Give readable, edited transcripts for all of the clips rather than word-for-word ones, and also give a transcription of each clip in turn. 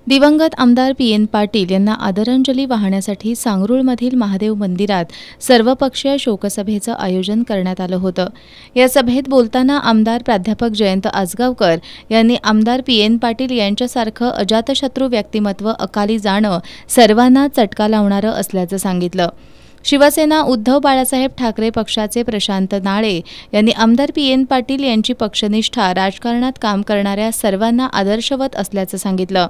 दिवंगत आमदार पी.एन. पाटील यांना आदरांजली वाहण्यासाठी सांगरूळमधील महादेव मंदिरात सर्वपक्षीय शोकसभेचं आयोजन करण्यात आलं होतं। या सभेत बोलताना आमदार प्राध्यापक जयंत आसगावकर यांनी आमदार पी.एन. पाटील यांच्यासारखं अजातशत्रू व्यक्तिमत्व अकाली जाणं सर्वांना चटका लावणारं असल्याचं सांगितलं। शिवसेना उद्धव बाळासाहेब ठाकरे पक्षाचे प्रशांत नाळे यांनी आमदार पी.एन. पाटील यांची पक्षनिष्ठा राजकारणात काम करणाऱ्या सर्वांना आदर्शवत असल्याचं सांगितलं।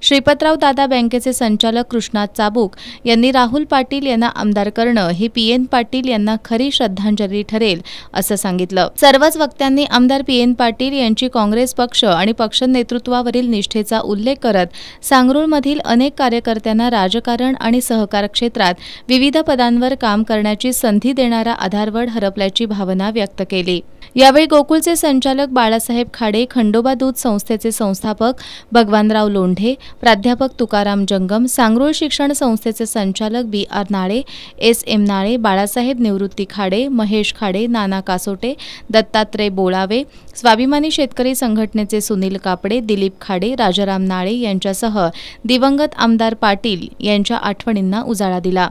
श्रीपतराव दादा बँकेचे संचालक कृष्णा चाबूक यांनी राहुल पाटील यांना आमदार करणं ही पी.एन. पाटील यांना खरी श्रद्धांजली ठरेल असं सांगितलं। सर्वच वक्त्यांनी आमदार पी.एन. पाटील यांची काँग्रेस पक्ष आणि पक्ष नेतृत्वावरील निष्ठेचा उल्लेख करत सांगरूळमधील अनेक कार्यकर्त्यांना राजकारण आणि सहकार क्षेत्रात विविध पदांवर काम करण्याची संधी देणारा आधारवड हरपल्याची भावना व्यक्त केली। यावेळी गोकुळचे संचालक बाळासाहेब खाडे, खंडोबा दूध संस्थेचे संस्थापक भगवानराव लोंढे, प्राध्यापक तुकाराम जंगम, सांगरूळ शिक्षण संस्थेचे संचालक बी.आर. नाळे, एस.एम. नाळे, बाळासाहेब निवृत्ती खाडे, महेश खाडे, नाना कासोटे, दत्तात्रय बोळावे, स्वाभिमानी शेतकरी संघटनेचे सुनील कापडे, दिलीप खाडे, राजाराम नाळे यांच्यासह दिवंगत आमदार पाटील यांच्या आठवणींना उजाळा दिला।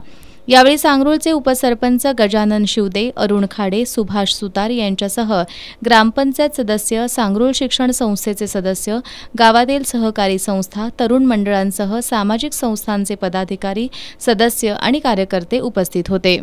यावेळी सांगरूळचे उपसरपंच गजानन शिवदे, अरुण खाडे, सुभाष सुतार यांच्यासह ग्रामपंचायत सदस्य, सांगरूळ शिक्षण संस्थेचे सदस्य, गावातील सहकारी संस्था, तरुण मंडळांसह सामाजिक संस्थांचे पदाधिकारी, सदस्य आणि कार्यकर्ते उपस्थित होते।